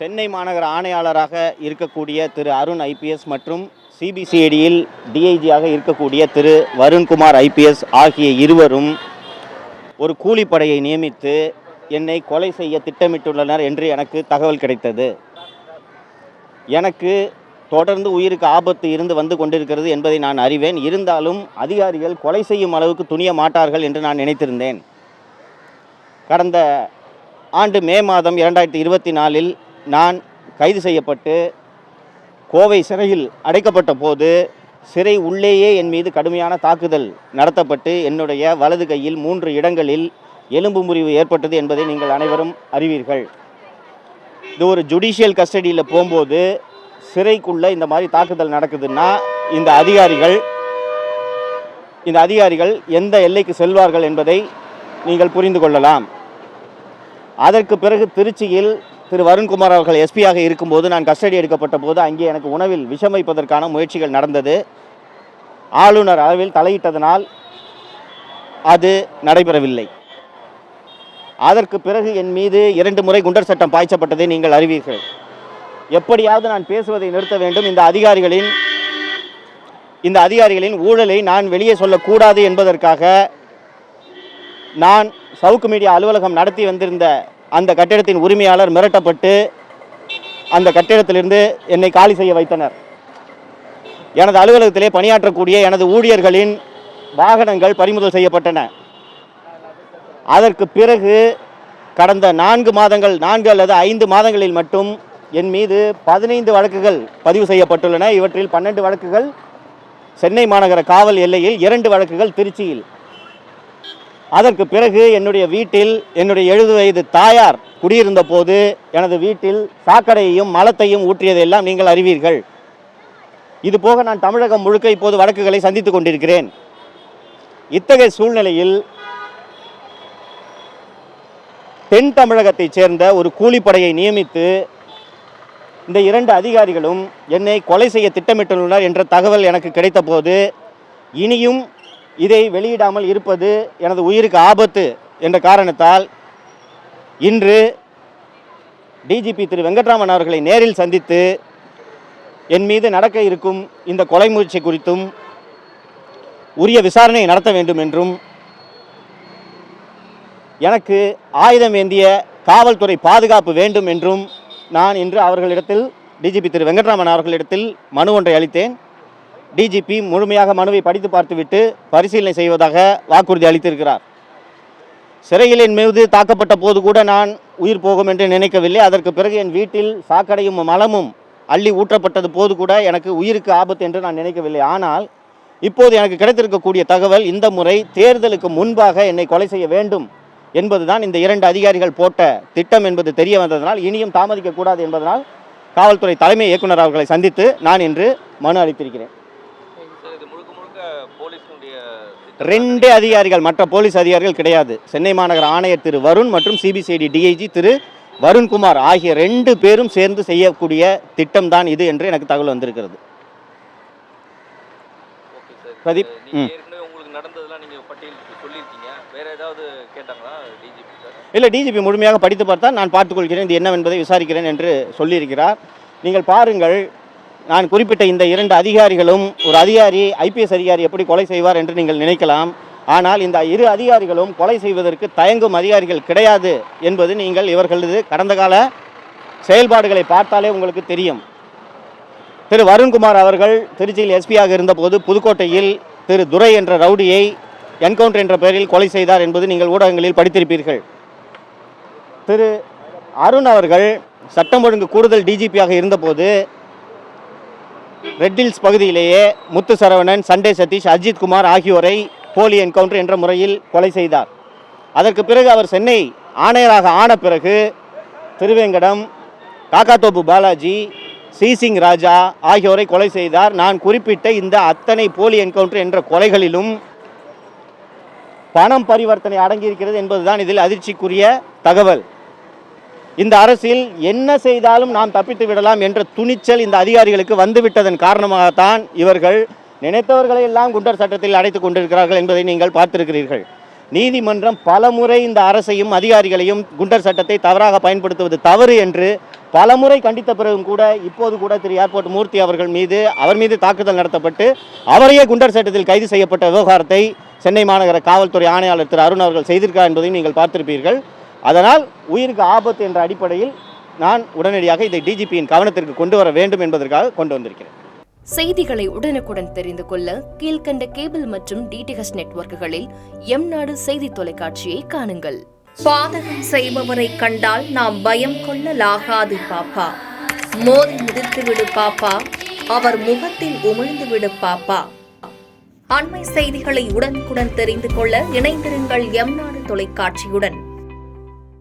சென்னை மாநகர ஆணையாளராக இருக்கக்கூடிய திரு அருண் ஐபிஎஸ் மற்றும் சிபிசிஐடியில் டிஐஜியாக இருக்கக்கூடிய திரு வருண்குமார் ஐபிஎஸ் ஆகிய இருவரும் ஒரு கூலிப்படையை நியமித்து என்னை கொலை செய்ய திட்டமிட்டுள்ளனர் என்று எனக்கு தகவல் கிடைத்தது. எனக்கு தொடர்ந்து உயிருக்கு ஆபத்து இருந்து வந்து கொண்டிருக்கிறது என்பதை நான் அறிவேன். இருந்தாலும் அதிகாரிகள் கொலை செய்யும் அளவுக்கு துணிய மாட்டார்கள் என்று நான் நினைத்திருந்தேன். கடந்த ஆண்டு மே மாதம் 2024 நான் கைது செய்யப்பட்டு கோவை சிறையில் அடைக்கப்பட்ட போது சிறை உள்ளேயே என் மீது கடுமையான தாக்குதல் நடத்தப்பட்டு என்னுடைய வலது கையில் 3 இடங்களில் எலும்பு முறிவு ஏற்பட்டது என்பதை நீங்கள் அனைவரும் அறிவீர்கள். இது ஒரு ஜுடிஷியல் கஸ்டடியில் போகும்போது சிறைக்குள்ளே இந்த மாதிரி தாக்குதல் நடக்குதுன்னா இந்த அதிகாரிகள் எந்த எல்லைக்கு செல்வார்கள் என்பதை நீங்கள் புரிந்து கொள்ளலாம். அதற்கு பிறகு திருச்சியில் திரு வருண்குமார் அவர்கள் எஸ்பியாக இருக்கும்போது நான் கஸ்டடி எடுக்கப்பட்ட போது அங்கே எனக்கு உணவில் விஷம் வைப்பதற்கான முயற்சிகள் நடந்தது. ஆளுநர் அளவில் தலையிட்டதனால் அது நடைபெறவில்லை. அதற்கு பிறகு என் மீது 2 முறை குண்டர் சட்டம் பாய்ச்சப்பட்டதை நீங்கள் அறிவீர்கள். எப்படியாவது நான் பேசுவதை நிறுத்த வேண்டும். இந்த அதிகாரிகளின் ஊழலை நான் வெளியே சொல்லக்கூடாது என்பதற்காக நான் சவுக்கு மீடியா அலுவலகம் நடத்தி வந்திருந்த அந்த கட்டிடத்தின் உரிமையாளர் மிரட்டப்பட்டு அந்த கட்டிடத்திலிருந்து என்னை காலி செய்ய வைத்தனர். எனது அலுவலகத்திலே பணியாற்றக்கூடிய எனது ஊழியர்களின் வாகனங்கள் பறிமுதல் செய்யப்பட்டன. அதற்கு பிறகு கடந்த 4 அல்லது 5 மாதங்களில் மட்டும் என் மீது 15 வழக்குகள் பதிவு செய்யப்பட்டுள்ளன. இவற்றில் 12 வழக்குகள் சென்னை மாநகர காவல் எல்லையில், 2 வழக்குகள் திருச்சியில். அதற்கு பிறகு என்னுடைய வீட்டில் என்னுடைய 70 வயது தாயார் குடியிருந்த போது எனது வீட்டில் சாக்கடையையும் மலத்தையும் ஊற்றியதெல்லாம் நீங்கள் அறிவீர்கள். இது போக நான் தமிழகம் முழுக்க இப்போது வழக்குகளை சந்தித்துக் கொண்டிருக்கிறேன். இத்தகைய சூழ்நிலையில் தென் தமிழகத்தைச் சேர்ந்த ஒரு கூலிப்படையை நியமித்து இந்த 2 அதிகாரிகளும் என்னை கொலை செய்ய திட்டமிட்டுள்ளனர் என்ற தகவல் எனக்கு கிடைத்த போது இனியும் இதை வெளியிடாமல் இருப்பது எனது உயிருக்கு ஆபத்து என்ற காரணத்தால் இன்று டிஜிபி திரு வெங்கட்ராமன் அவர்களை நேரில் சந்தித்து என் மீது நடக்க இருக்கும் இந்த கொலை முயற்சி குறித்தும் உரிய விசாரணை நடத்த வேண்டும் என்றும் எனக்கு ஆயுதம் ஏந்திய காவல்துறை பாதுகாப்பு வேண்டும் என்றும் நான் இன்று அவர்களிடத்தில் டிஜிபி திரு வெங்கட்ராமன் அவர்களிடத்தில் மனு ஒன்றை அளித்தேன். டிஜிபி முழுமையாக மனுவை படித்து பார்த்துவிட்டு பரிசீலனை செய்வதாக வாக்குறுதி அளித்திருக்கிறார். சிறையில் என் மீது தாக்கப்பட்ட போது கூட நான் உயிர் போகும் என்று நினைக்கவில்லை. அதற்கு பிறகு என் வீட்டில் சாக்கடையும் மலமும் அள்ளி ஊற்றப்பட்டது போது கூட எனக்கு உயிருக்கு ஆபத்து என்று நான் நினைக்கவில்லை. ஆனால் இப்போது எனக்கு கிடைத்திருக்கக்கூடிய தகவல் இந்த முறை தேர்தலுக்கு முன்பாக என்னை கொலை செய்ய வேண்டும் என்பதுதான் இந்த 2 அதிகாரிகள் போட்ட திட்டம் என்பது தெரிய வந்ததனால் இனியும் தாமதிக்கக்கூடாது என்பதனால் காவல்துறை தலைமை இயக்குனர் அவர்களை சந்தித்து நான் இன்று மனு அளித்திருக்கிறேன். 2 அதிகாரிகள், மற்ற போலீஸ் அதிகாரிகள் கிடையாது. சென்னை மாநகர ஆணையர் திரு வருண் மற்றும் சிபிசிஐடி டிஐஜி திரு வருண்குமார் ஆகிய 2 பேரும் சேர்ந்து செய்யக்கூடிய திட்டம் தான் இது என்று எனக்கு தகவல் வந்திருக்கிறது. பிரதீப், இல்லை, டிஜிபி முழுமையாக படித்து பார்த்தால் நான் பார்த்துக்கொள்கிறேன், இது என்னவென்பதை விசாரிக்கிறேன் என்று சொல்லியிருக்கிறார். நீங்கள் பாருங்கள், நான் குறிப்பிட்ட இந்த 2 அதிகாரிகளும், ஒரு அதிகாரி ஐபிஎஸ் அதிகாரி எப்படி கொலை செய்வார் என்று நீங்கள் நினைக்கலாம். ஆனால் இந்த 2 அதிகாரிகளும் கொலை செய்வதற்கு தயங்கும் அதிகாரிகள் கிடையாது என்பது நீங்கள் இவர்களது கடந்த கால செயல்பாடுகளை பார்த்தாலே உங்களுக்கு தெரியும். திரு வருண்குமார் அவர்கள் திருச்சியில் எஸ்பியாக இருந்தபோது புதுக்கோட்டையில் திரு துரை என்ற ரவுடியை என்கவுண்டர் என்ற பெயரில் கொலை செய்தார் என்பது நீங்கள் ஊடகங்களில் படித்திருப்பீர்கள். திரு அருண் அவர்கள் சட்டம் ஒழுங்கு கூடுதல் டிஜிபியாக இருந்தபோது ரெட் ஹில்ஸ் பகுதியிலேயே முத்து சரவணன், சண்டே சதீஷ், அஜித் குமார் ஆகியோரை போலி என்கவுண்டர் என்ற முறையில் கொலை செய்தார். அதற்கு பிறகு அவர் சென்னை ஆணையராக ஆன பிறகு திருவேங்கடம், காக்காத்தோப்பு பாலாஜி, சிசிங் ராஜா ஆகியோரை கொலை செய்தார். நான் குறிப்பிட்ட இந்த அத்தனை போலி என்கவுண்டர் என்ற கொலைகளிலும் பணம் பரிவர்த்தனை அடங்கியிருக்கிறது என்பதுதான் இதில் அதிர்ச்சிக்குரிய தகவல். இந்த அரசில் என்ன செய்தாலும் நாம் தப்பித்து விடலாம் என்ற துணிச்சல் இந்த அதிகாரிகளுக்கு வந்துவிட்டதன் காரணமாகத்தான் இவர்கள் நினைத்தவர்களை எல்லாம் குண்டர் சட்டத்தில் அடைத்துக் கொண்டிருக்கிறார்கள் என்பதை நீங்கள் பார்த்திருக்கிறீர்கள். நீதிமன்றம் பலமுறை இந்த அரசையும் அதிகாரிகளையும் குண்டர் சட்டத்தை தவறாக பயன்படுத்துவது தவறு என்று பலமுறை கண்டித்த பிறகும் கூட இப்போது கூட திரு ஏர்போர்ட் மூர்த்தி அவர் மீது தாக்குதல் நடத்தப்பட்டு அவரையே குண்டர் சட்டத்தில் கைது செய்யப்பட்ட விவகாரத்தை சென்னை மாநகர காவல்துறை ஆணையாளர் திரு அருண் அவர்கள் செய்திருக்கிறார் என்பதையும் நீங்கள் பார்த்திருப்பீர்கள். அதனால் உயிருக்கு ஆபத்து என்ற அடிப்படையில் நான் உடனடியாக இதை டிஜிபியின் கவனத்திற்கு கொண்டு வர வேண்டும் என்பதற்காக கொண்டு வந்திருக்கிறேன். செய்திகளை உடனுக்குடன் தெரிந்து கொள்ள கீழ்கண்ட கேபிள் மற்றும் டிடிஎச் நெட்வொர்க்குகளில் எம்நாடு செய்தி தொலைக்காட்சியை காணுங்கள். பாதகம் செய்பவரை கண்டால் நாம் பயம் கொள்ளலாகாது பாப்பா. மோதி மிதித்துவிடு பாப்பா, அவர் முகத்தில் உமிழ்ந்துவிடு பாப்பா. அண்மை செய்திகளை உடனுக்குடன் தெரிந்து கொள்ள இணைந்திருங்கள் எம்நாடு தொலைக்காட்சியுடன்.